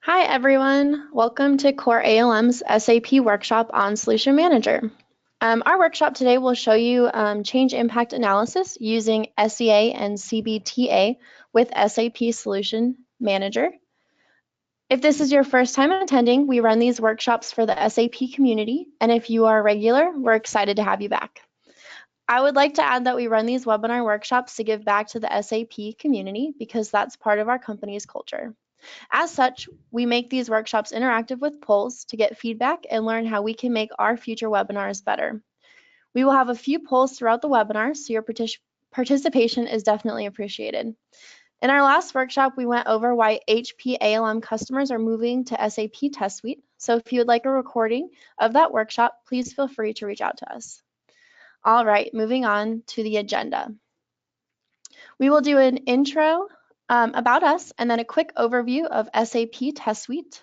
Hi everyone, welcome to Core ALM's SAP workshop on Solution Manager. Our workshop today will show you change impact analysis using SEA and CBTA with SAP Solution Manager. If this is your first time attending, we run these workshops for the SAP community, and if you are a regular, we're excited to have you back. I would like to add that we run these webinar workshops to give back to the SAP community because that's part of our company's culture. As such, we make these workshops interactive with polls to get feedback and learn how we can make our future webinars better. We will have a few polls throughout the webinar, so your participation is definitely appreciated. In our last workshop, we went over why HP ALM customers are moving to SAP Test Suite. So if you would like a recording of that workshop, please feel free to reach out to us. All right, moving on to the agenda. We will do an intro about us and then a quick overview of SAP Test Suite.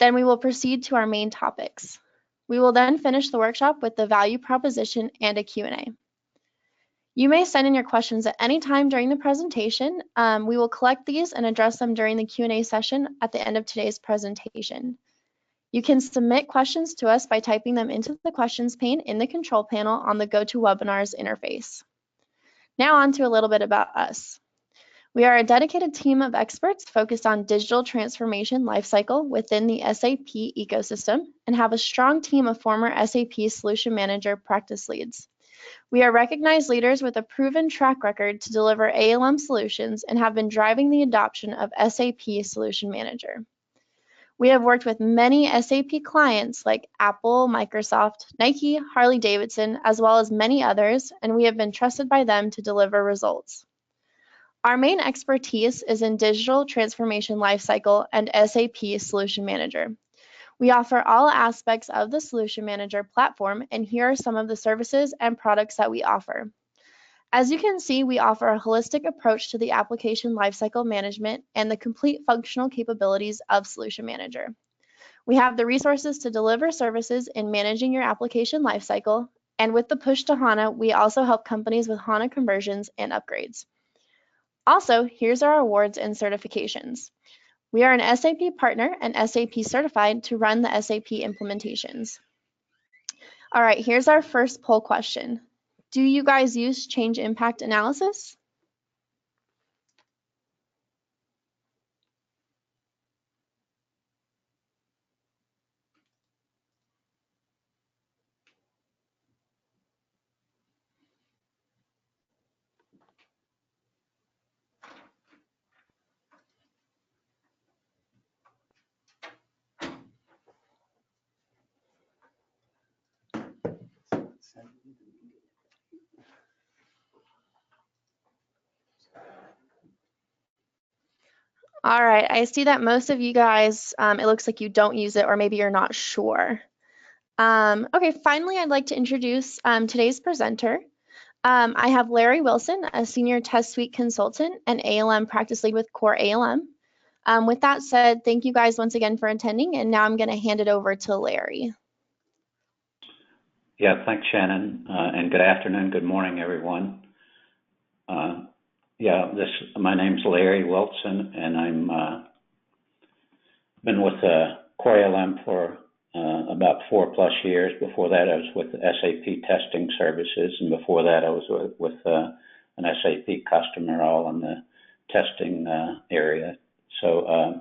Then we will proceed to our main topics. We will then finish the workshop with the value proposition and a Q&A. You may send in your questions at any time during the presentation. We will collect these and address them during the Q&A session at the end of today's presentation. You can submit questions to us by typing them into the questions pane in the control panel on the GoToWebinars interface. Now on to a little bit about us. We are a dedicated team of experts focused on digital transformation lifecycle within the SAP ecosystem and have a strong team of former SAP Solution Manager practice leads. We are recognized leaders with a proven track record to deliver ALM solutions and have been driving the adoption of SAP Solution Manager. We have worked with many SAP clients like Apple, Microsoft, Nike, Harley-Davidson, as well as many others, and we have been trusted by them to deliver results. Our main expertise is in digital transformation lifecycle and SAP Solution Manager. We offer all aspects of the Solution Manager platform, and here are some of the services and products that we offer. As you can see, we offer a holistic approach to the application lifecycle management and the complete functional capabilities of Solution Manager. We have the resources to deliver services in managing your application lifecycle, and with the push to HANA, we also help companies with HANA conversions and upgrades. Also, here's our awards and certifications. We are an SAP partner and SAP certified to run the SAP implementations. All right, here's our first poll question. Do you guys use change impact analysis? All right, I see that most of you guys, it looks like you don't use it or maybe you're not sure. Okay, finally, I'd like to introduce today's presenter. I have Larry Wilson, a senior test suite consultant and ALM practice lead with Core ALM. With that said, thank you guys once again for attending, and now I'm going to hand it over to Larry. Yeah, thanks, Shannon, and good afternoon, good morning, everyone. My name's Larry Wilson, and I'm been with Core ALM for about 4+ years. Before that, I was with SAP Testing Services, and before that, I was with an SAP customer, all in the testing area. So,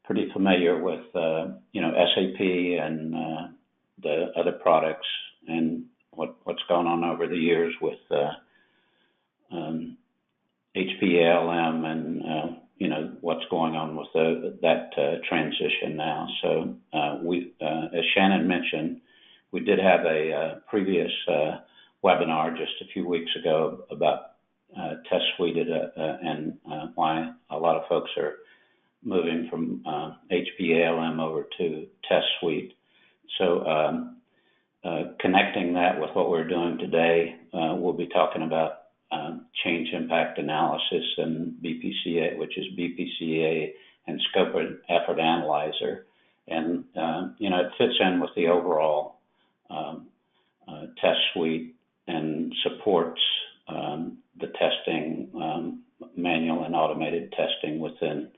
pretty familiar with SAP and the other products and what's gone on over the years with HP ALM and what's going on with that transition now. So as Shannon mentioned, we did have a previous webinar just a few weeks ago about Test Suite and why a lot of folks are moving from HP ALM over to Test Suite. So connecting that with what we're doing today, we'll be talking about change impact analysis and BPCA, which is BPCA and Scope and Effort Analyzer. And, it fits in with the overall Test Suite and supports the testing, manual and automated testing within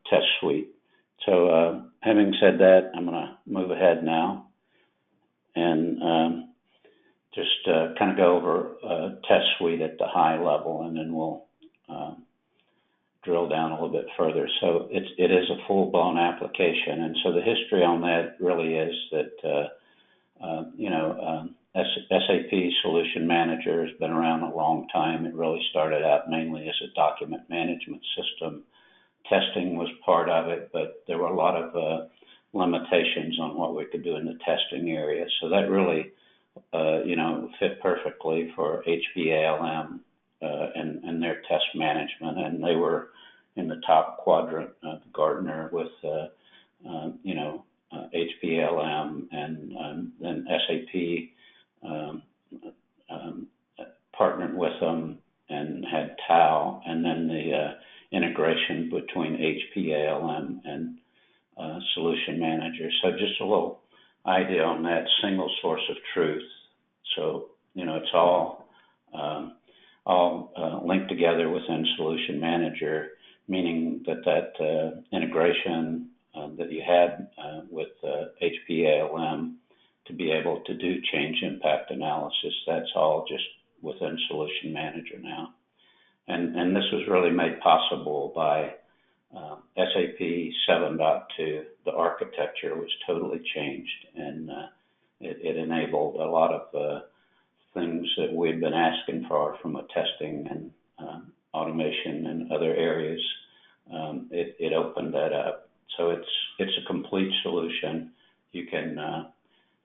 Test Suite. So having said that, I'm going to move ahead now and just kind of go over Test Suite at the high level, and then we'll drill down a little bit further. So it is a full-blown application, and so the history on that really is that SAP Solution Manager has been around a long time. It really started out mainly as a document management system. Testing was part of it, but there were a lot of limitations on what we could do in the testing area. So that really, fit perfectly for HPALM and their test management. And they were in the top quadrant of Gartner with, HPALM, and then SAP partnered with them and had TAO, and then the integration between HPALM and Solution Manager. So just a little idea on that single source of truth. So, it's all linked together within Solution Manager, meaning that integration that you had with HPALM to be able to do change impact analysis, that's all just within Solution Manager now. And this was really made possible by SAP 7.2. The architecture was totally changed, and it enabled a lot of things that we'd been asking for from a testing and automation and other areas. It opened that up. So it's a complete solution. You can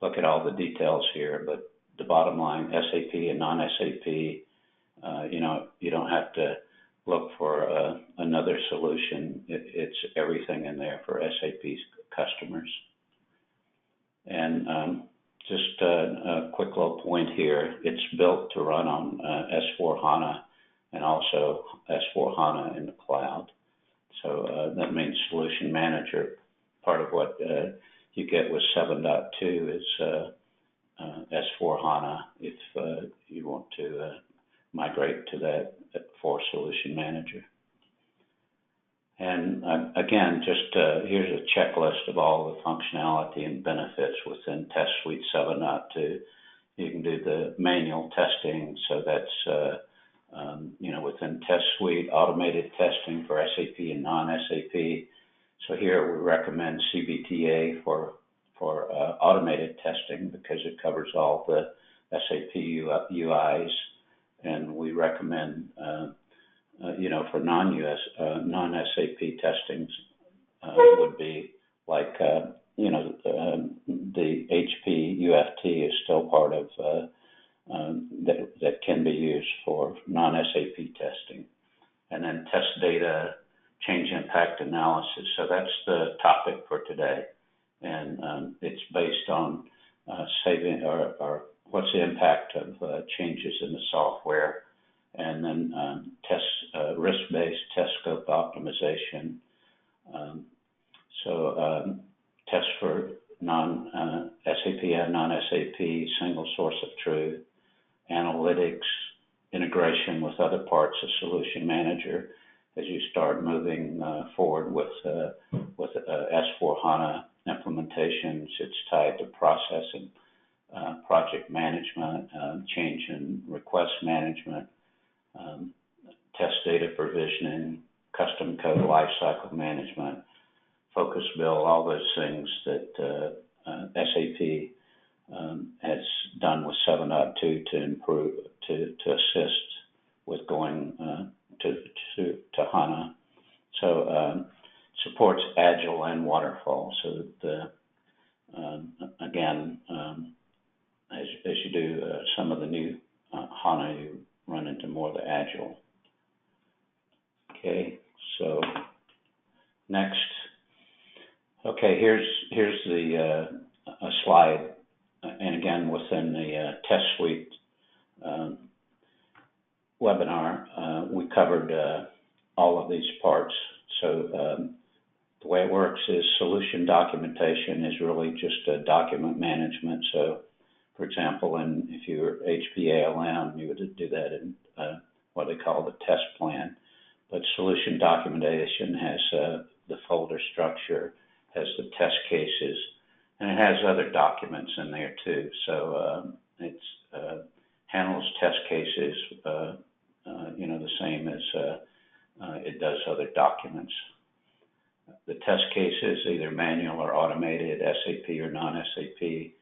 look at all the details here, but the bottom line, SAP and non-SAP, you don't have to look for another solution. It's everything in there for SAP's customers. And just a quick little point here, it's built to run on S/4HANA and also S/4HANA in the cloud. So that means Solution Manager, part of what you get with 7.2 is S/4HANA if you want to migrate to that for Solution Manager. And again, just here's a checklist of all the functionality and benefits within Test Suite 7.2. You can do the manual testing, so that's within Test Suite, automated testing for SAP and non-SAP. So here we recommend CBTA for automated testing because it covers all the SAP UIs, and we recommend for non-SAP testings would be like the HP UFT is still part of that can be used for non-SAP testing. And then test data, change impact analysis. So that's the topic for today. And it's based on saving or what's the impact of changes in the software, and then risk-based test scope optimization. Tests for non-SAP and non-SAP, single source of truth, analytics, integration with other parts of Solution Manager as you start moving forward with S/4HANA implementations. It's tied to processing, project management, change and request management, test data provisioning, custom code lifecycle management, focus build, all those things that SAP has done with 7.2 to improve, to assist with going to HANA. So supports Agile and Waterfall. So that as you do some of the new HANA, you run into more of the Agile. Okay, so next. Okay, here's the a slide, and again within the Test Suite webinar, we covered all of these parts. So the way it works is solution documentation is really just a document management. So, for example, if you're HPALM, you would do that in what they call the test plan. But solution documentation has the folder structure, has the test cases, and it has other documents in there too. So it handles test cases, the same as it does other documents. The test cases, either manual or automated, SAP or non-SAP,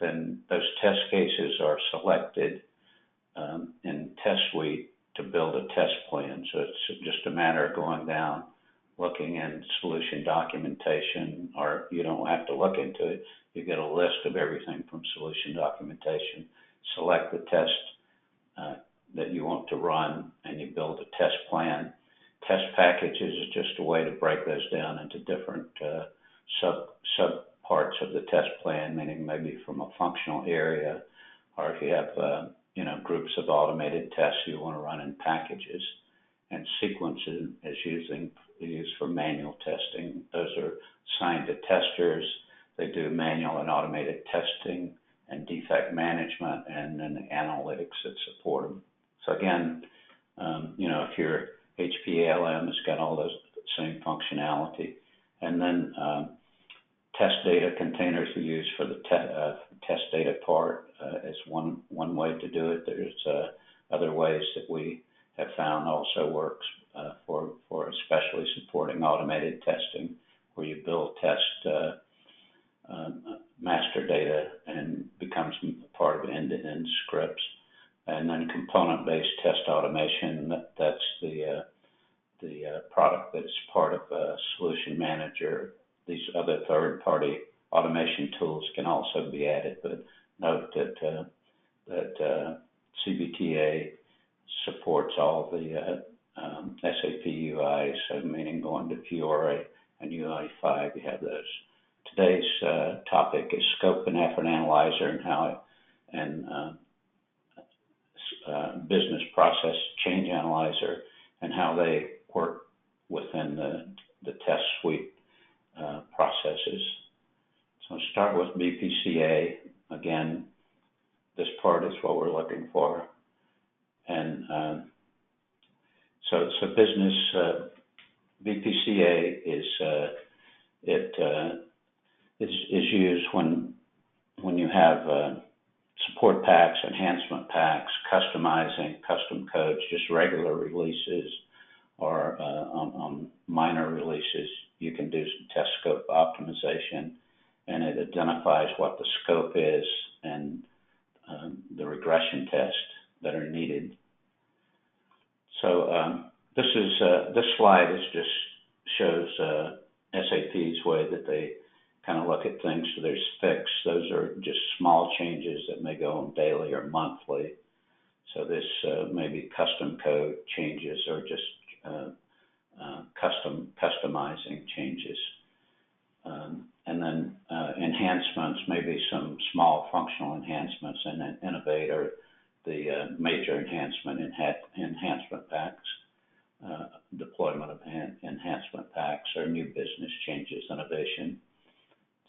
then those test cases are selected in Test Suite to build a test plan. So it's just a matter of going down, looking in solution documentation, or you don't have to look into it. You get a list of everything from solution documentation, select the test that you want to run, and you build a test plan. Test packages is just a way to break those down into different sub parts of the test plan, meaning maybe from a functional area, or if you have groups of automated tests you want to run in packages. And sequences is used for manual testing. Those are assigned to testers. They do manual and automated testing and defect management, and then the analytics that support them. So again, if your HPALM has got all those same functionality. And then test data containers are used for the test data part as one way to do it. There's other ways that we have found also works for especially supporting automated testing, where you build test master data and becomes part of end-to-end scripts. And then component-based test automation, that's the product that is part of Solution Manager. These other third-party automation tools can also be added, but note that CBTA supports all the SAP UIs, so meaning going to Fiore and UI5, you have those. Today's topic is Scope and Effort Analyzer and how Business Process Change Analyzer and how they work within the Test Suite processes. So I'll start with BPCA. Again, this part is what we're looking for. And so business BPCA is used when you have support packs, enhancement packs, customizing, custom codes, just regular releases, or on minor releases, you can do some test scope optimization, and it identifies what the scope is and the regression tests that are needed. So this slide just shows SAP's way that they kind of look at things. So there's fix. Those are just small changes that may go on daily or monthly. So this may be custom code changes or just customizing changes. And then enhancements, maybe some small functional enhancements, and then innovate or the major enhancement packs, deployment of enhancement packs, or new business changes, innovation.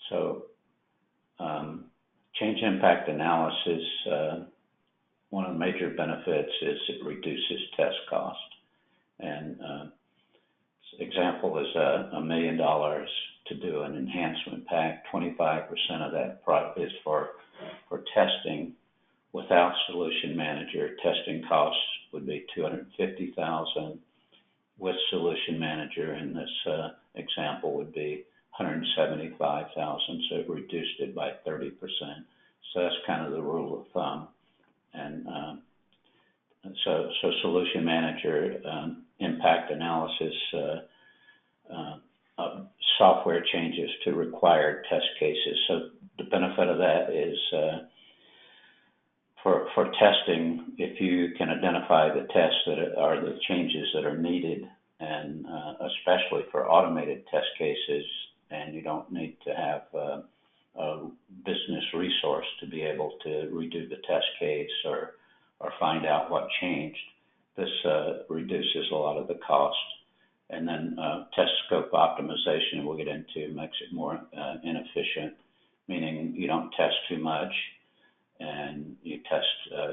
So change impact analysis, one of the major benefits is it reduces test cost. And example is $1 million to do an enhancement pack. 25% of that product is for testing. Without Solution Manager, testing costs would be $250,000. With Solution Manager, in this example, would be $175,000. So it reduced it by 30%. So that's kind of the rule of thumb. And so Solution Manager impact analysis software changes to required test cases. So the benefit of that is for testing, if you can identify the tests that are the changes that are needed, and especially for automated test cases, and you don't need to have a business resource to be able to redo the test case or find out what changed, this reduces a lot of the cost. And then test scope optimization we'll get into makes it more inefficient, meaning you don't test too much and you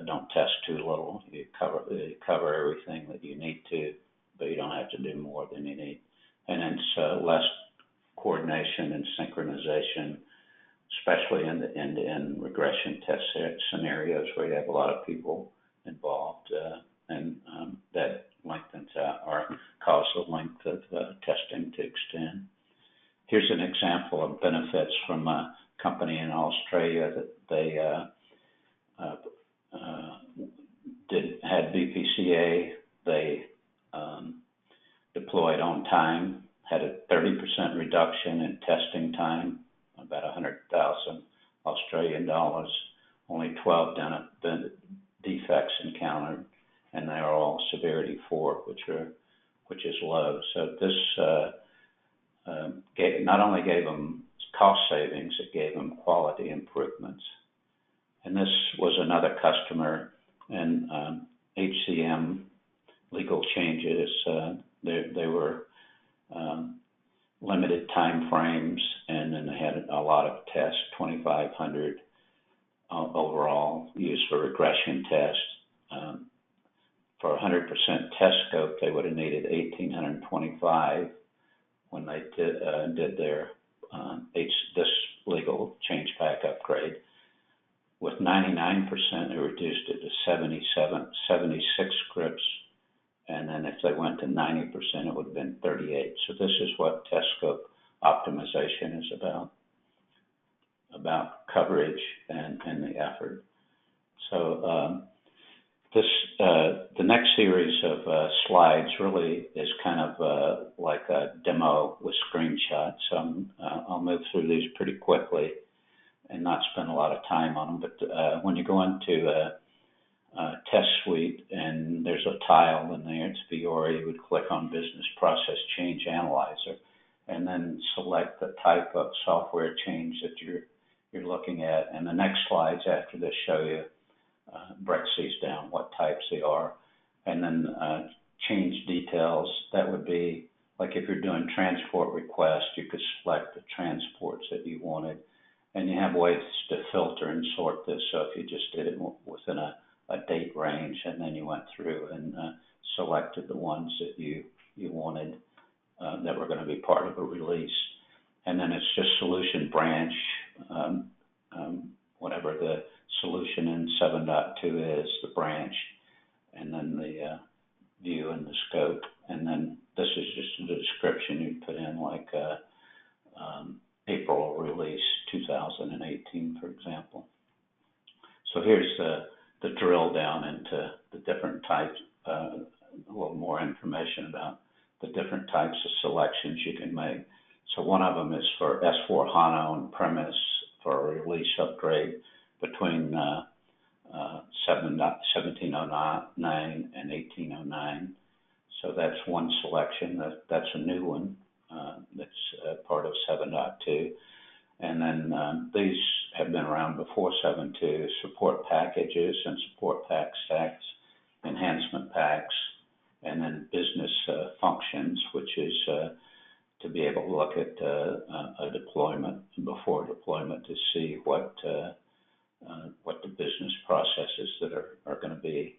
don't test too little. You cover everything that you need to, but you don't have to do more than you need. And it's less coordination and synchronization, especially in the end-to-end regression test scenarios where you have a lot of people involved, and that lengthens out or causes the length of testing to extend. Here's an example of benefits from a company in Australia that they had BPCA. They deployed on time, had a 30% reduction in testing time, about 100,000 Australian dollars, only 12 defects encountered, and they are all severity 4, which is low. So this not only gave them cost savings, it gave them quality improvements. And this was another customer, and HCM legal changes. They were limited time frames, and then they had a lot of tests, 2,500 overall used for regression tests. For 100% test scope, they would have needed 1,825 when they did their this legal change pack upgrade. With 99%, they reduced it to 76 scripts, and then if they went to 90%, it would have been 38. So this is what test scope optimization is about coverage and the effort. So the next series of slides really is kind of like a demo with screenshots. So I'll move through these pretty quickly and not spend a lot of time on them. But when you go into Test Suite and there's a tile in there, it's Fiori, you would click on Business Process Change Analyzer and then select the type of software change that you're looking at. And the next slides after this show you, breaks these down, what types they are, and then change details. That would be like if you're doing transport requests, you could select the transports that you wanted, and you have ways to filter and sort this. So if you just did it within a date range, and then you went through and selected the ones that you wanted that were going to be part of a release, and then it's just solution branch, whatever the solution in 7.2 is, the branch, and then the view and the scope, and then this is just the description you put in, like April release 2018, for example. So here's the drill down into the different types, a little more information about the different types of selections you can make. So one of them is for S/4HANA on-premise for a release upgrade between 1709 and 1809. So that's one selection. That's a new one. That's part of 7.2. And then these have been around before 7.2, support packages and support pack stacks, enhancement packs, and then business functions, which is to be able to look at a deployment before deployment to see what the business processes that are going to be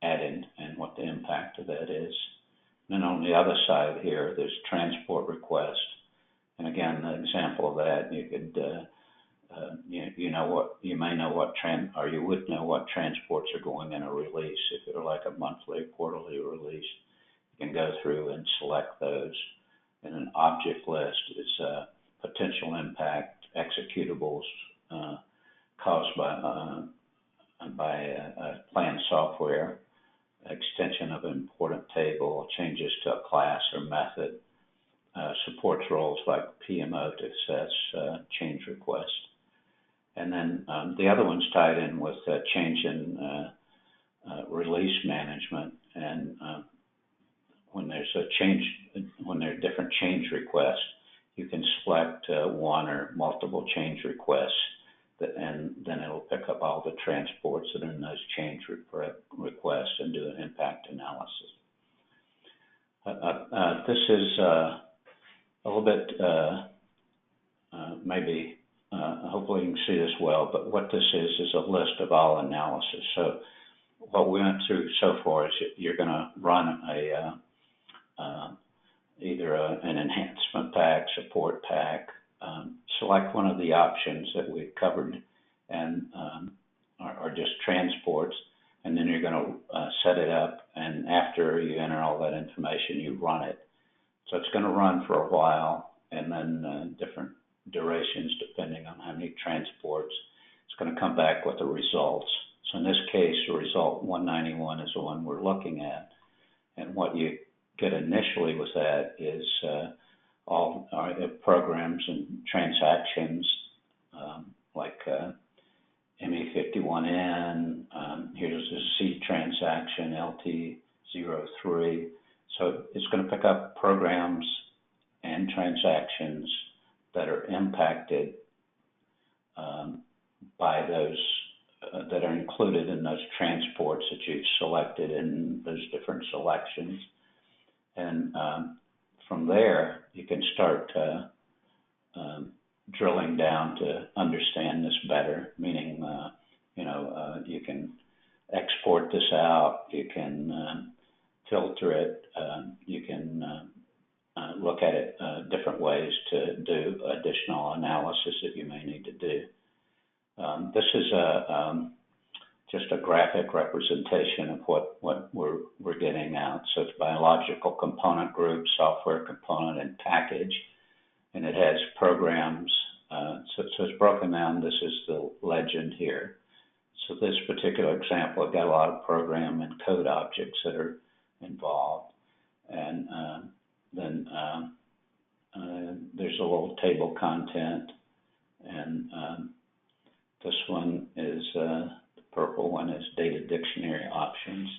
added and what the impact of that is. And then on the other side here, there's transport request. And again, the example of that, you could, you may know or you would know what transports are going in a release. If they're like a monthly, quarterly release, you can go through and select those. And an object list is potential impact executables caused by planned software, extension of an important table, changes to a class or method, supports roles like PMO to assess change request. And then the other one's tied in with change in release management. And when there's a change, when there are different change requests, you can select one or multiple change requests, and then it'll pick up all the transports that are in those change requests and do an impact analysis. This is a little bit, maybe, hopefully you can see this well, but what this is a list of all analysis. So what we went through so far is you're going to run either an enhancement pack, support pack. Select one of the options that we've covered and are just transports, and then you're going to set it up, and after you enter all that information, you run it. So it's going to run for a while, and then different durations depending on how many transports. It's going to come back with the results. So in this case, the result 191 is the one we're looking at. And what you get initially with that is all programs and transactions like ME51N, here's a C transaction, LT03. So it's going to pick up programs and transactions that are impacted by those that are included in those transports that you've selected in those different selections. And from there, you can start drilling down to understand this better, meaning, you can export this out, you can filter it, you can look at it different ways to do additional analysis that you may need to do. This is just a graphic representation of what we're getting out. So it's biological component group, software component, and package, and it has programs. So it's broken down. This is the legend here. So this particular example, I've got a lot of program and code objects that are involved, and then there's a little table content, and this one is the purple one is data dictionary options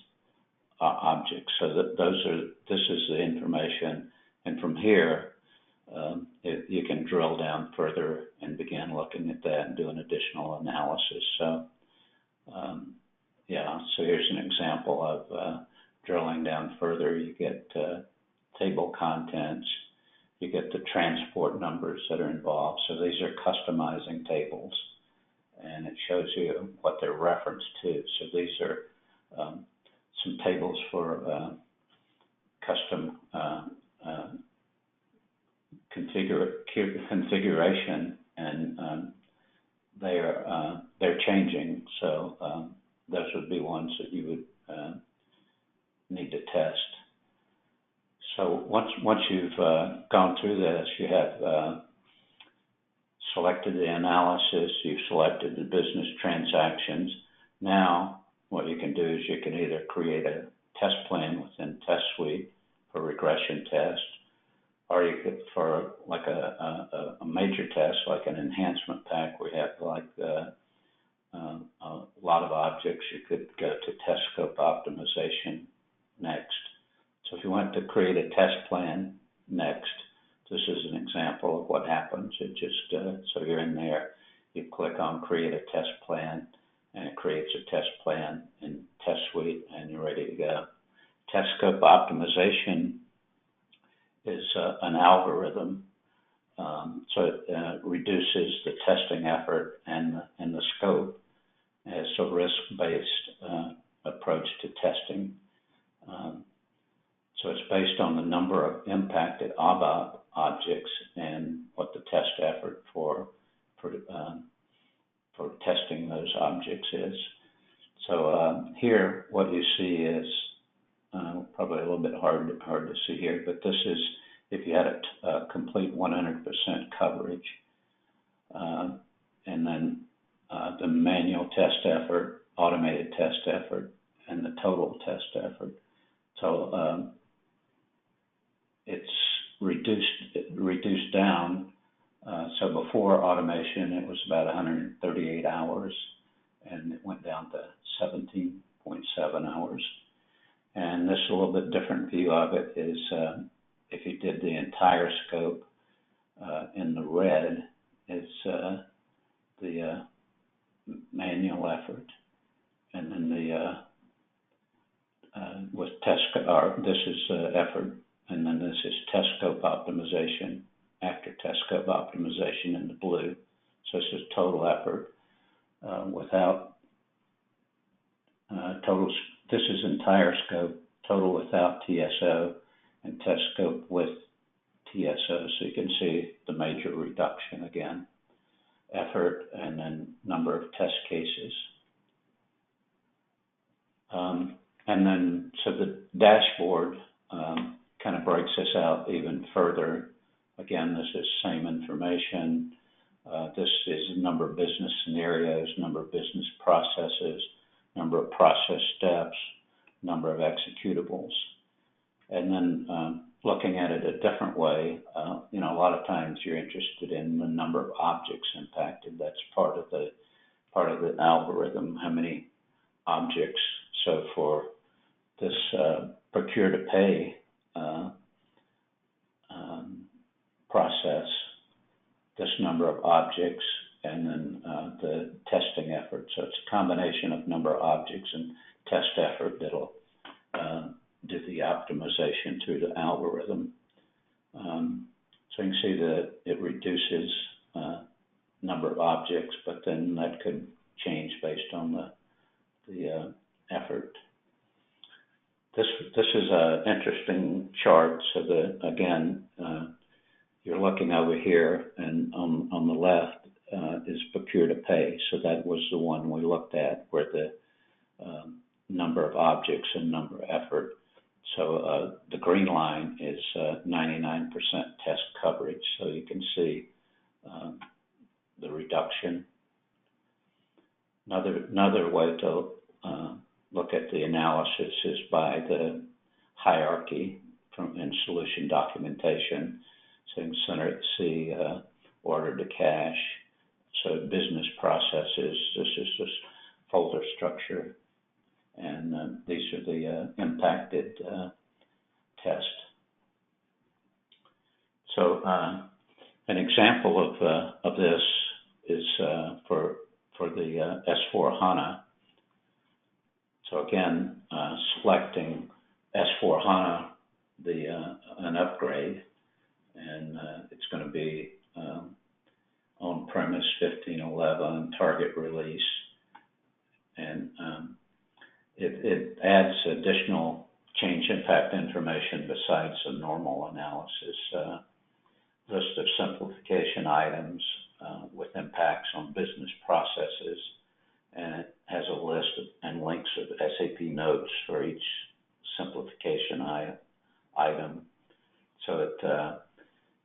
objects. So this is the information, and from here you can drill down further and begin looking at that and doing additional analysis. So so here's an example of drilling down further. You get table contents, you get the transport numbers that are involved. So these are customizing tables, and it shows you what they're referenced to. So these are some tables for custom configuration, and they're changing. So those would be ones that you would need to test. So once you've gone through this, you have selected the analysis, you've selected the business transactions. Now, what you can do is you can either create a test plan within Test Suite for regression tests, or you could, for like a major test, like an enhancement pack, we have like a lot of objects. You could go to test scope optimization next. So if you want to create a test plan next, this is an example of what happens. It just, so you're in there, you click on create a test plan, and it creates a test plan in Test Suite, and you're ready to go. Test scope optimization is an algorithm, so it reduces the testing effort and the scope. It's a risk-based approach to testing. So it's based on the number of impacted objects and what the test effort for testing those objects is. So here, what you see is probably a little bit hard to see here, but this is if you had a complete 100% coverage, and then the manual test effort, automated test effort, and the total test effort. So it's reduced down. So before automation, it was about 138 hours, and it went down to 17.7 hours. And this is a little bit different view of it is if you did the entire scope, in the red is the manual effort, and then the with test, or this is effort, and then this is test scope optimization after test scope optimization in the blue. So this is total effort without total. This is entire scope, total without TSO, and test scope with TSO. So you can see the major reduction again, effort, and then number of test cases. And then, so the dashboard kind of breaks this out even further. Again, this is same information. This is the number of business scenarios, number of business processes, number of process steps, number of executables. And then looking at it a different way, you know, a lot of times you're interested in the number of objects impacted. That's part of the algorithm, how many objects. So for this procure to pay process, this number of objects, and then the testing effort. So it's a combination of number of objects and test effort that'll do the optimization through the algorithm. So you can see that it reduces number of objects, but then that could change based on the effort. This is an interesting chart. So that again, you're looking over here, and on the left is procure to pay. So that was the one we looked at, where the number of objects and number of effort. So the green line is 99% test coverage. So you can see the reduction. Another way to look at the analysis is by the hierarchy in solution documentation. So you can see order to cash. So business processes, this is this folder structure. And these are the impacted tests. So an example of this is for the S/4HANA. So again, selecting S/4HANA, an upgrade, and it's going to be on-premise 15.11 target release, and it adds additional change impact information besides the normal analysis. List of simplification items with impacts on business processes, and it has a list and links of SAP notes for each simplification item. So it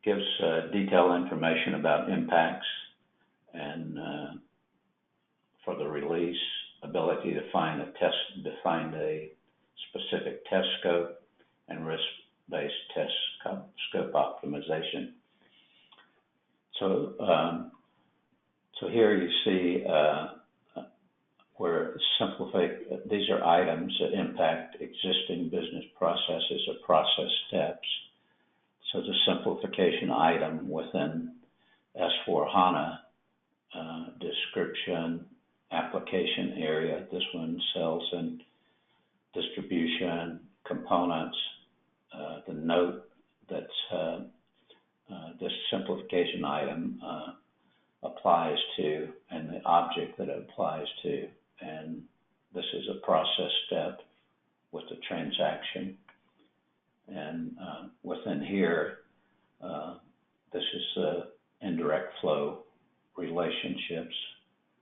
gives detailed information about impacts and for the release, ability to define a specific test scope, and risk-based test scope optimization. So, so here you see where these are items that impact existing business processes or process steps. So the simplification item within S/4HANA, description, application area. This one sales and distribution, components. The note that's this simplification item applies to, and the object that it applies to. And this is a process step with the transaction. And within here, this is the indirect flow relationships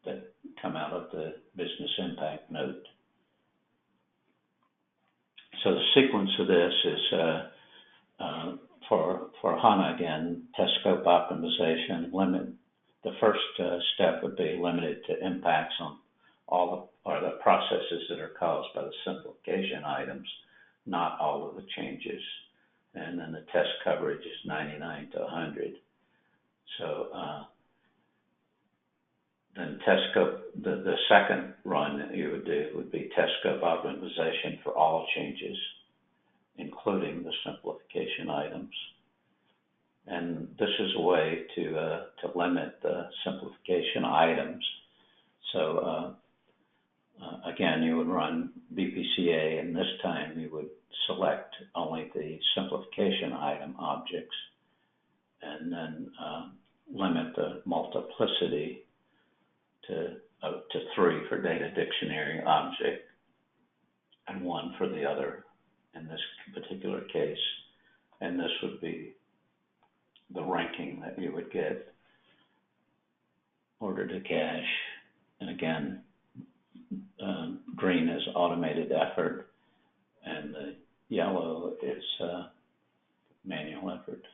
that come out of the business impact note. So the sequence of this is for HANA again, test scope optimization. The first step would be limited to impacts on all of the processes that are caused by the simplification items, not all of the changes. And then the test coverage is 99 to 100. So then test scope, the second run that you would do would be test scope optimization for all changes, including the simplification items. And this is a way to limit the simplification items. So again, you would run BPCA, and this time you would select only the simplification item objects, and then limit the multiplicity to 3 for data dictionary object, and 1 for the other in this particular case. And this would be the ranking that you would get, order to cash, and again, green is automated effort, and the yellow is manual effort.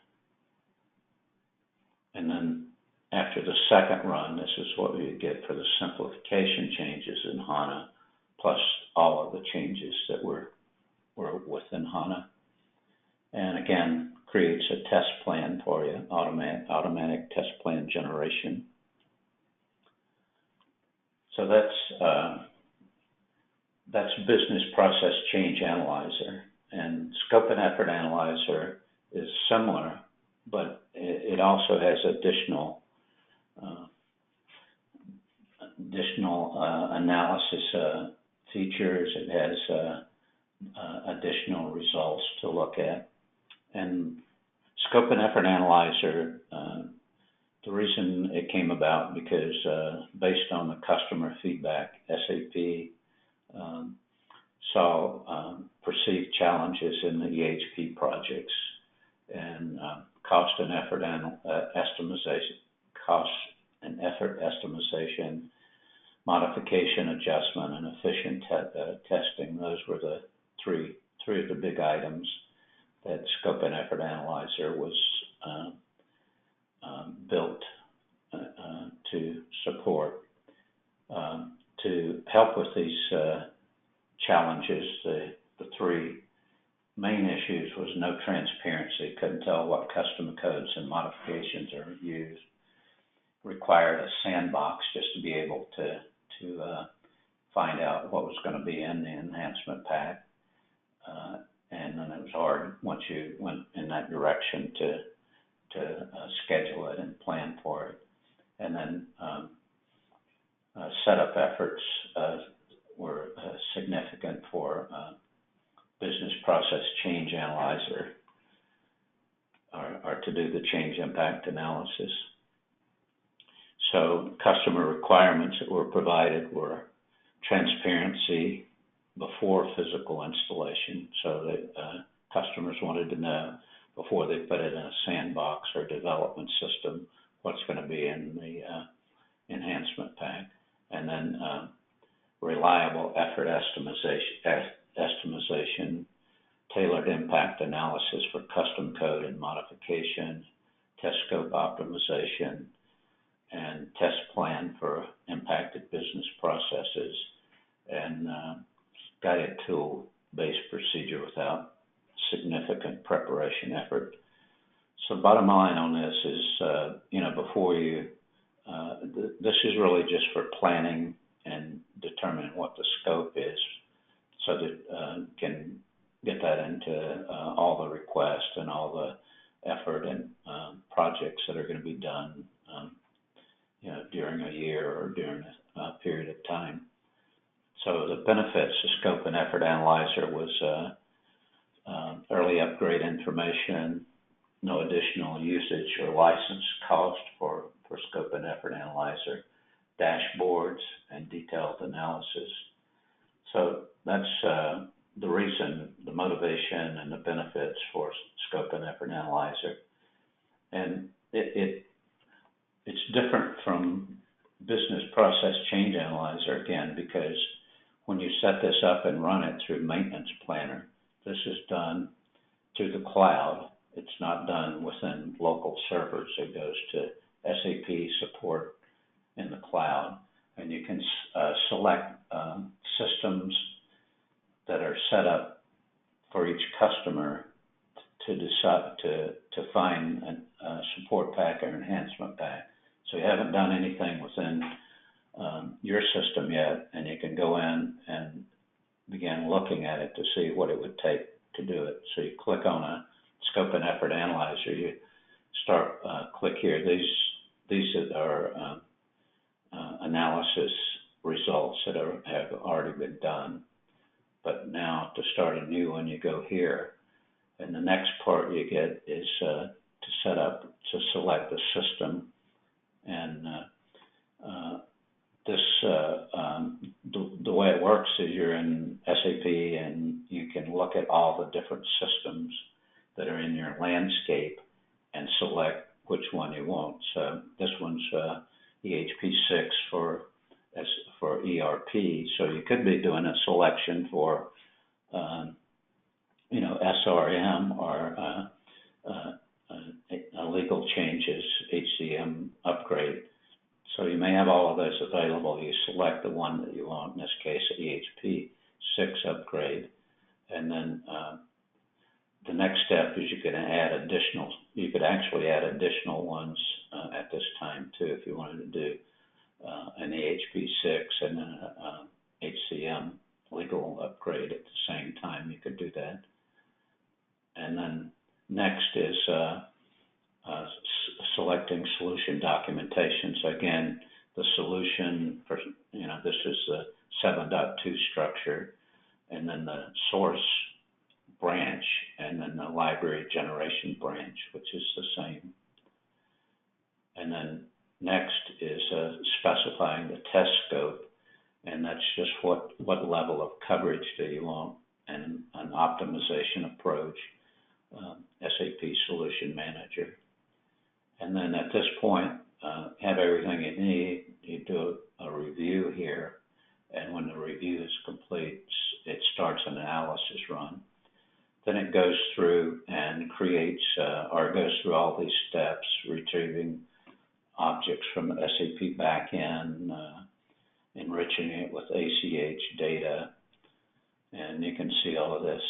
And then after the second run, this is what we get for the simplification changes in HANA, plus all of the changes that were within HANA. And again, creates a test plan for you, automatic test plan generation. So that's Business Process Change Analyzer. And Scope and Effort Analyzer is similar, but it also has additional analysis features. It has additional results to look at. And Scope and Effort Analyzer, the reason it came about because based on the customer feedback, SAP saw perceived challenges in the EHP projects and cost and effort estimation, modification adjustment, and efficient testing. Those were the three of the big items that Scope and Effort Analyzer was built to support. To help with these challenges, the three main issues was no transparency, couldn't tell what custom codes and modifications are used, required a sandbox just to be able to find out what was going to be in the enhancement pack, and then it was hard once you went in that direction to schedule it and plan for it. And then setup efforts were significant for Business Process Change Analyzer, or to do the change impact analysis. So customer requirements that were provided were transparency before physical installation, so that customers wanted to know before they put it in a sandbox or development system what's going to be in the enhancement pack. And then reliable effort estimation, tailored impact analysis for custom code and modification, test scope optimization, and test plan for impacted business processes, and guided tool-based procedure without significant preparation effort. So bottom line on this is, before you, this is really just for planning and determining what the scope is, so that you can get that into all the requests and all the effort and projects that are going to be done, during a year or during a period of time. So the benefits of Scope and Effort Analyzer was early upgrade information, no additional usage or license cost for Scope and Effort Analyzer, dashboards, and detailed analysis. So that's the reason, the motivation and the benefits for Scope and Effort Analyzer. And it's different from Business Process Change Analyzer, again, because when you set this up and run it through Maintenance Planner, this is done through the cloud. It's not done within local servers. It goes to SAP support in the cloud, and you can select systems that are set up for each customer to decide to find a support pack or enhancement pack. So you haven't done anything within your system yet, and you can go in and begin looking at it to see what it would take to do it. So you click on a Scope and Effort Analyzer, you start, click here. These are analysis results that have already been done. But now to start a new one, you go here. And the next part you get is to select the system. And the way it works is you're in SAP and you can look at all the different systems that are in your landscape and select which one you want. So this one's EHP6 for ERP. So you could be doing a selection for SRM or legal changes, HCM upgrade. So you may have all of those available. You select the one that you want, in this case, EHP6 upgrade. And then the next step is you could actually add additional ones at this time too, if you wanted to do an EHP6 and then HCM legal upgrade at the same time. You could do that. And then next is selecting solution documentation. So again, the solution for, this is the 7.2 structure, and then the source branch, and then the library generation branch, which is the same. And then next is specifying the test scope, and that's just what level of coverage do you want, and an optimization approach, SAP Solution Manager. And then at this point, have everything you need. You do a review here, and when the review is complete, it starts an analysis run. Then it goes through and creates, or goes through all these steps, retrieving objects from the SAP backend, enriching it with ACH data, and you can see all of this,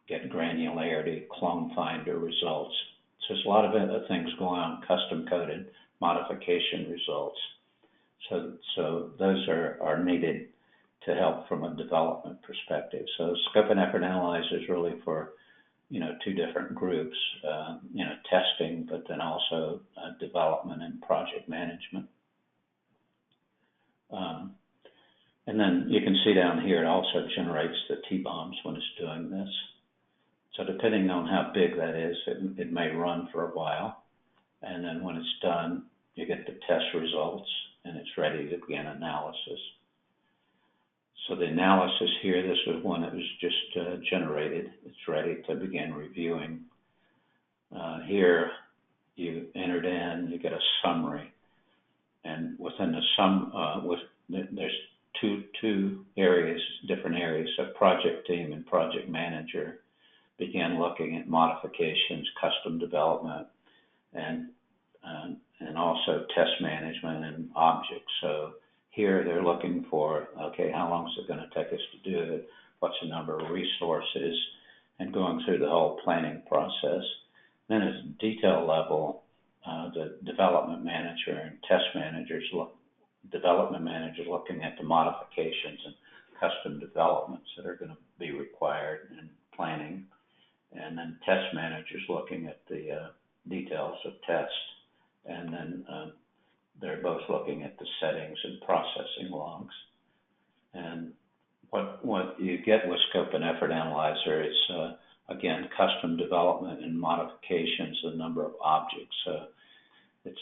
get granularity, clone finder results. So there's a lot of things going on, custom coded modification results. So those are needed to help from a development perspective. So scope and effort analyzer is really for, two different groups, testing, but then also development and project management. And then you can see down here, it also generates the T-bombs when it's doing this. So depending on how big that is, it may run for a while. And then when it's done, you get the test results, and it's ready to begin analysis. So the analysis here, this was one that was just generated. It's ready to begin reviewing. Here, you entered in, you get a summary. And within the there's two areas, different areas. So project team and project manager began looking at modifications, custom development, and also test management and objects. So here they're looking for, okay, how long is it going to take us to do it? What's the number of resources? And going through the whole planning process. Then at the detail level, the development manager and test managers development managers looking at the modifications and custom developments that are going to be required in planning. And then test managers looking at the details of test. And then they're both looking at the settings and processing logs. And what you get with scope and effort analyzer is, again, custom development and modifications, the number of objects. It's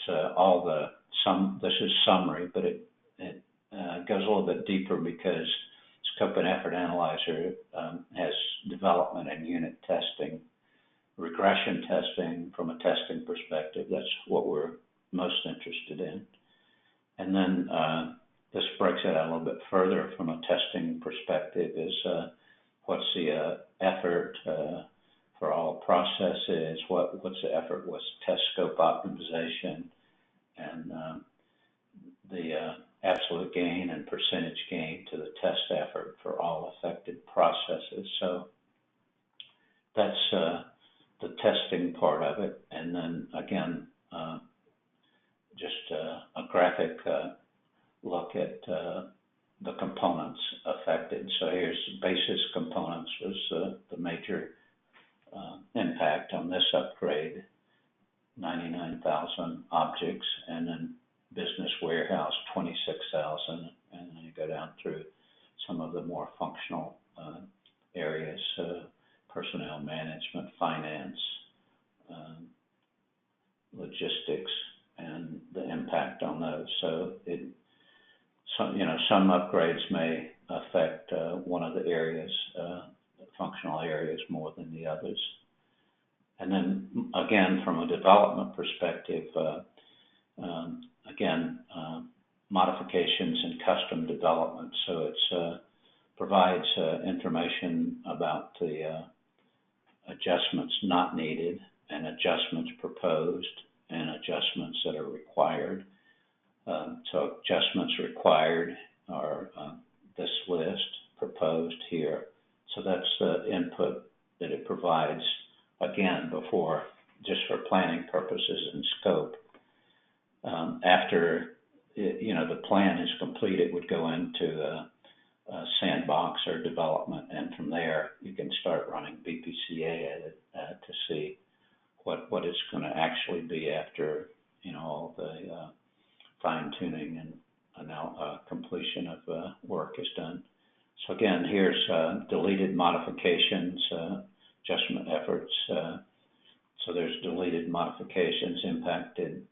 this is summary, but it goes a little bit deeper because scope and effort analyzer has development and unit testing, regression testing from a testing perspective. That's what we're most interested in. And then this breaks it out a little bit further from a testing perspective is what's the effort for all processes, what's the effort with test scope optimization, and the absolute gain and percentage gain to the test effort for all affected processes. So that's the testing part of it. And then again, just a graphic look at the components affected. So here's basis components was the major impact on this upgrade, 99,000 objects, and then business warehouse, 26,000, and then you go down through some of the more functional areas, personnel management, finance, logistics, and the impact on those. So some upgrades may affect one of the areas, functional areas more than the others. And then again, from a development perspective, modifications and custom development. So it provides information about the adjustments not needed and adjustments proposed and adjustments that are required. So adjustments required are this list, proposed here. So that's the input that it provides, again, before, just for planning purposes and scope. After the plan is complete, it would go into a sandbox or development, and from there you can start running BPCA at it to see what it's going to actually be after all the fine-tuning and now completion of work is done. So again, here's deleted modifications, adjustment efforts. So there's deleted modifications, impacted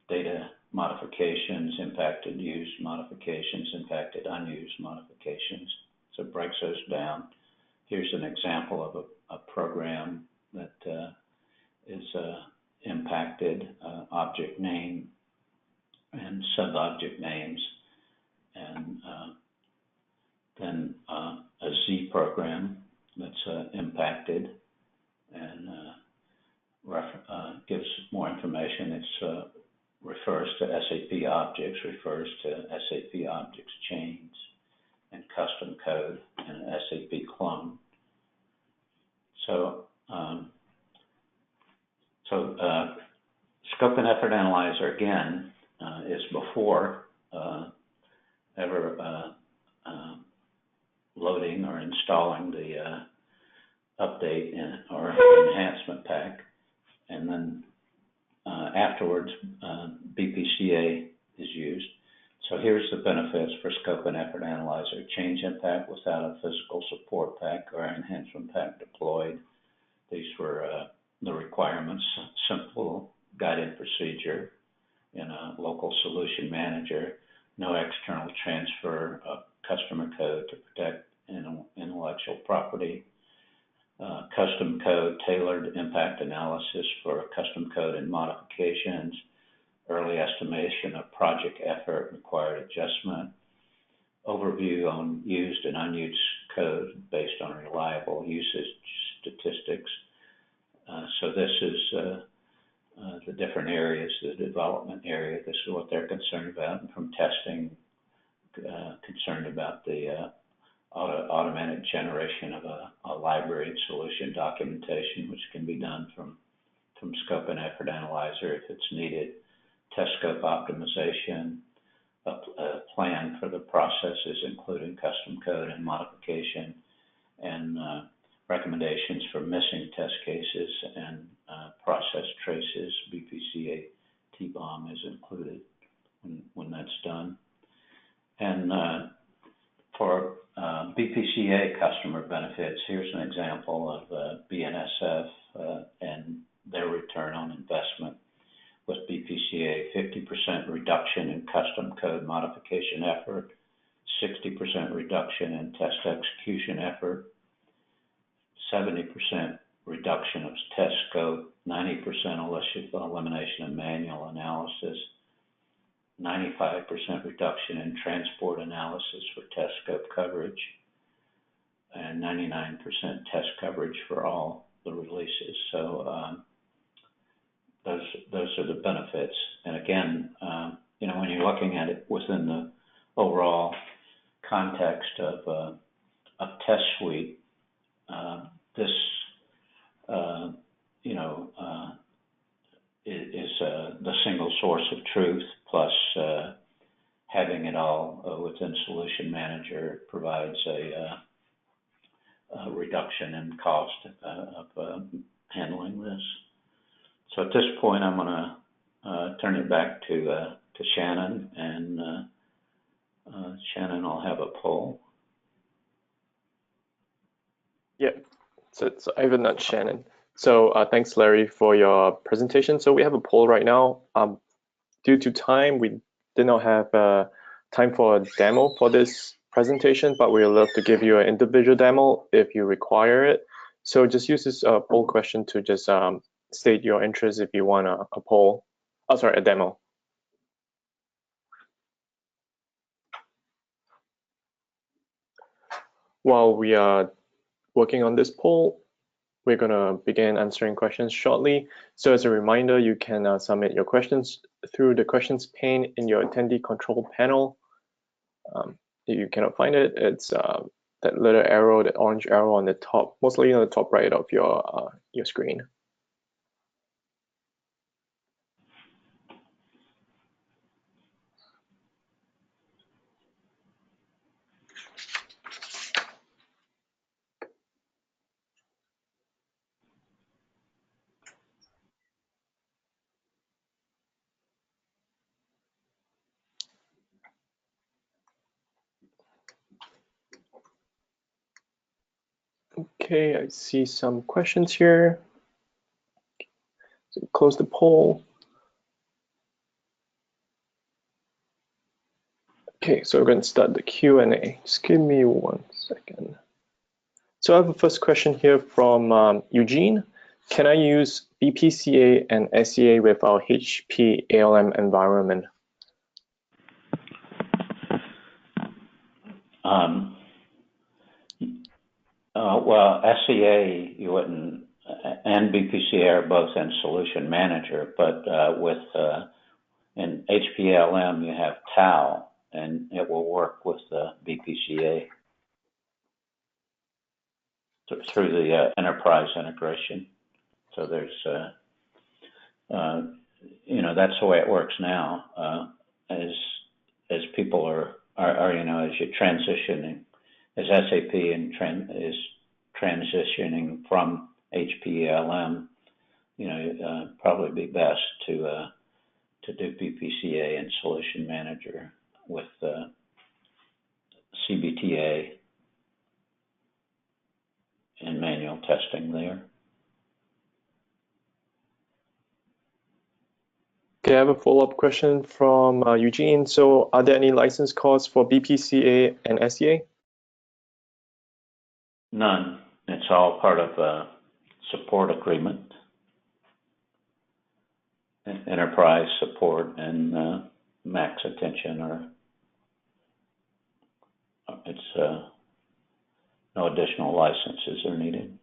data modifications, impacted used modifications, impacted unused modifications. So it breaks those down. Here's an example of a program that is impacted, object name and sub-object names, and then a Z program that's impacted and gives more information. It refers to SAP objects, refers to SAP objects chains and custom code and SAP clone. So Scope and Effort Analyzer, again, is before ever loading or installing the update or enhancement pack. And then afterwards, BPCA is used. So here's the benefits for Scope and Effort Analyzer. Change impact without a physical support pack or enhancement pack deployed. These were the requirements: simple guided procedure in a local solution manager, no external transfer of customer code to protect intellectual property, custom code, tailored impact analysis for custom code and modifications, early estimation of project effort, required adjustment, overview on used and unused code based on reliable usage statistics. So this is the different areas, the development area. This is what they're concerned about. And from testing, concerned about the automatic generation of a library and solution documentation, which can be done from Scope and Effort Analyzer if it's needed. Test scope optimization, a plan for the processes, including custom code and modification, and recommendations for missing test cases and process traces. BPCA T-BOM is included when that's done. And for BPCA customer benefits, here's an example of BNSF and their return on investment. With BPCA, 50% reduction in custom code modification effort, 60% reduction in test execution effort, 70% reduction of test scope, 90% elimination of manual analysis, 95% reduction in transport analysis for test scope coverage, and 99% test coverage for all the releases. So those are the benefits. And again, when you're looking at it within the overall context of Test Suite, this is the single source of truth, plus having it all within Solution Manager provides a reduction in cost of handling this. So at this point, I'm going to turn it back to Shannon, and Shannon, I'll have a poll. Yeah, so I have a nudge, Shannon. So thanks, Larry, for your presentation. So we have a poll right now. Due to time, we did not have time for a demo for this presentation, but we would love to give you an individual demo if you require it. So just use this poll question to just state your interest if you want a poll. Oh, sorry, a demo. While we are working on this poll, we're going to begin answering questions shortly. So as a reminder, you can submit your questions through the questions pane in your attendee control panel. If you cannot find it, it's that little arrow, that orange arrow on the top, mostly on the top right of your screen. Okay, I see some questions here. So close the poll. Okay, so we're going to start the Q&A. Just give me 1 second. So I have a first question here from Eugene. Can I use BPCA and SEA with our HP ALM environment? Well, SEA you wouldn't, and BPCA are both in Solution Manager, but in HPLM you have TAO, and it will work with the BPCA through the enterprise integration. So there's, that's the way it works now. As people are as you're transitioning, as SAP is transitioning from HPLM, probably be best to do BPCA and Solution Manager with CBTA and manual testing there. Okay, I have a follow-up question from Eugene. So are there any license costs for BPCA and SEA? None. It's all part of a support agreement, enterprise support, and max attention, or it's no additional licenses are needed.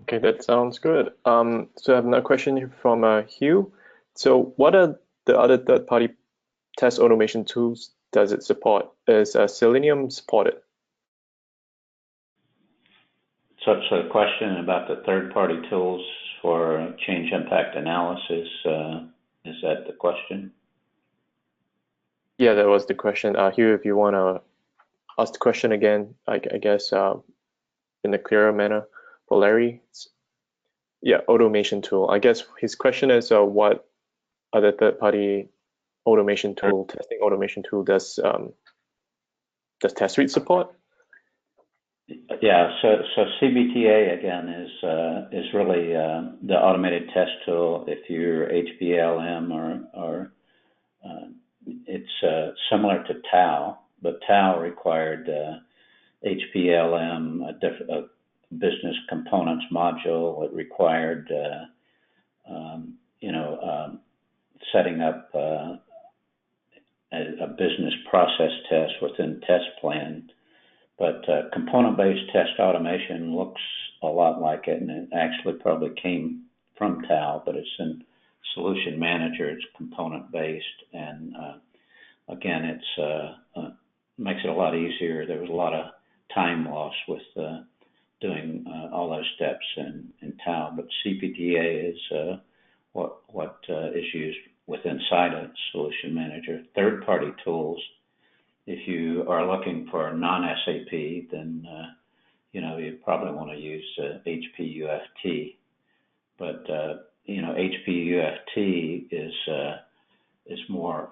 Okay, that sounds good. So I have another question here from Hugh. So what are the other third-party test automation tools does it support? Is Selenium supported? So the question about the third-party tools for change impact analysis, is that the question? Yeah, that was the question. Hugh, if you want to ask the question again, I guess in a clearer manner for Larry. Yeah, automation tool. I guess his question is what other third-party automation tool, testing automation tool does Test Suite support? Yeah, so CBTA again is really the automated test tool. If you're HPLM or it's similar to TAO, but TAO required HPLM, a business components module. It required setting up a business process test within test plan. But component-based test automation looks a lot like it, and it actually probably came from TAO, but it's in Solution Manager. It's component-based, and again, it's makes it a lot easier. There was a lot of time lost with doing all those steps in TAO, but CPTA is what is used inside a Solution Manager. Third-party tools. If you are looking for non-SAP, then you probably want to use HPUFT. But HPUFT is more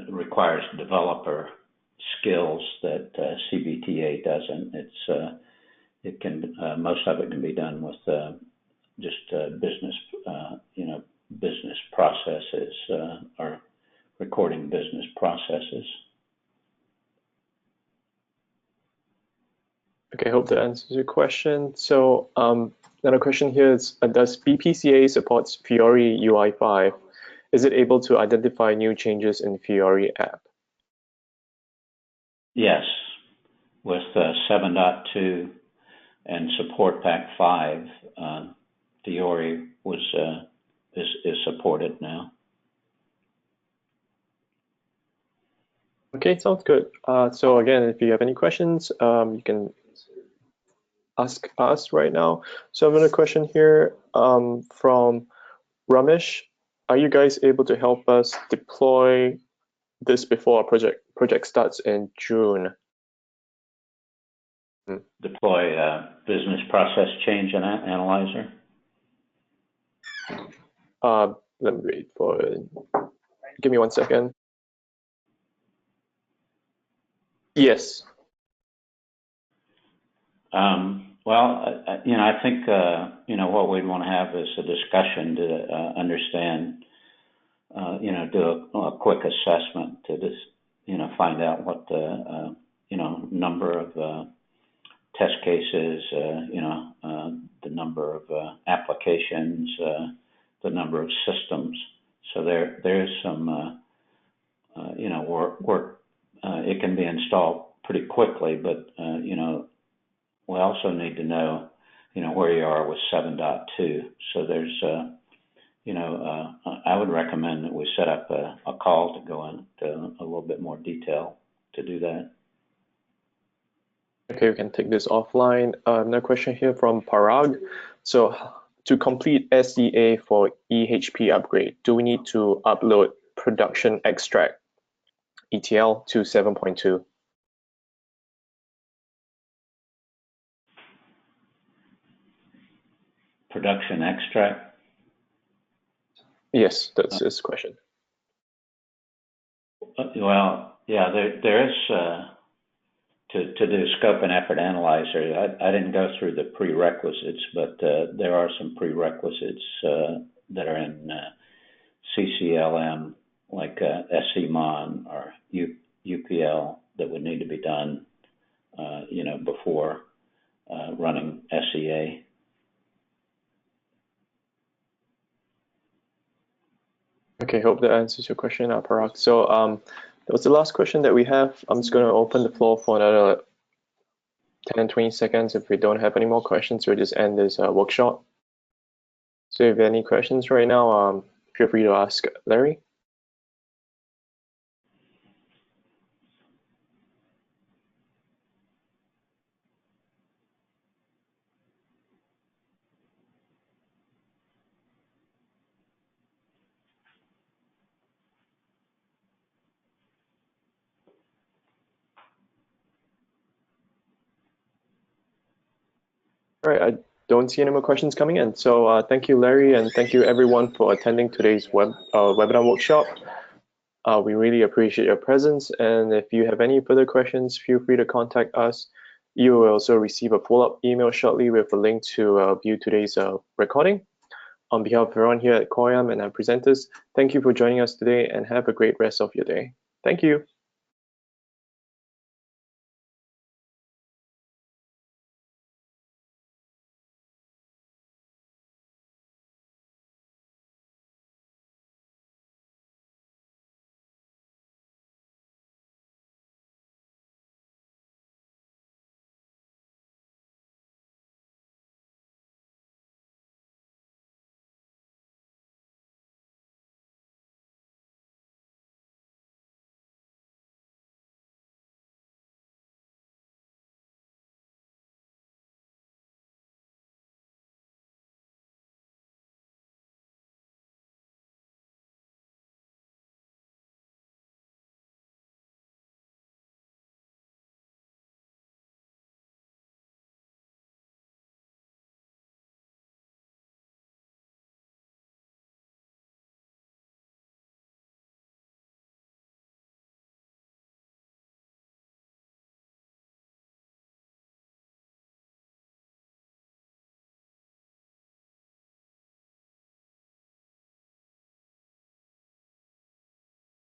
requires developer skills that CBTA doesn't. It can most of it can be done with just business business processes or recording business processes. Okay, hope that answers your question. So another question here is, does BPCA supports Fiori UI 5? Is it able to identify new changes in Fiori app? Yes, with 7.2 and support pack 5, Fiori is supported now. Okay, sounds good. So again, if you have any questions, you can ask us right now. So I have another question here from Ramesh. Are you guys able to help us deploy this before our project starts in June? Deploy business process change analyzer? Let me wait for it. Give me 1 second. Yes. Well, I think, what we'd want to have is a discussion to understand, do a quick assessment to just, find out what the, number of test cases, the number of applications, the number of systems. So there's some, work. It can be installed pretty quickly, but, we also need to know, where you are with 7.2. So there's, I would recommend that we set up a call to go into a little bit more detail to do that. Okay, we can take this offline. Another question here from Parag. So to complete SEA for EHP upgrade, do we need to upload production extract ETL to 7.2? Production extract? Yes, that's his question. Well, yeah, there is, to do scope and effort analyzer, I didn't go through the prerequisites, but there are some prerequisites that are in CCLM, like SEMON or UPL, that would need to be done, before running SEA. Okay, hope that answers your question, Parag. So that was the last question that we have. I'm just going to open the floor for another 10, 20 seconds. If we don't have any more questions, we'll just end this workshop. So if you have any questions right now, feel free to ask Larry. All right, I don't see any more questions coming in. So thank you, Larry, and thank you everyone for attending today's webinar workshop. We really appreciate your presence, and if you have any further questions, feel free to contact us. You will also receive a follow-up email shortly with a link to view today's recording. On behalf of everyone here at Core IM and our presenters, thank you for joining us today and have a great rest of your day. Thank you.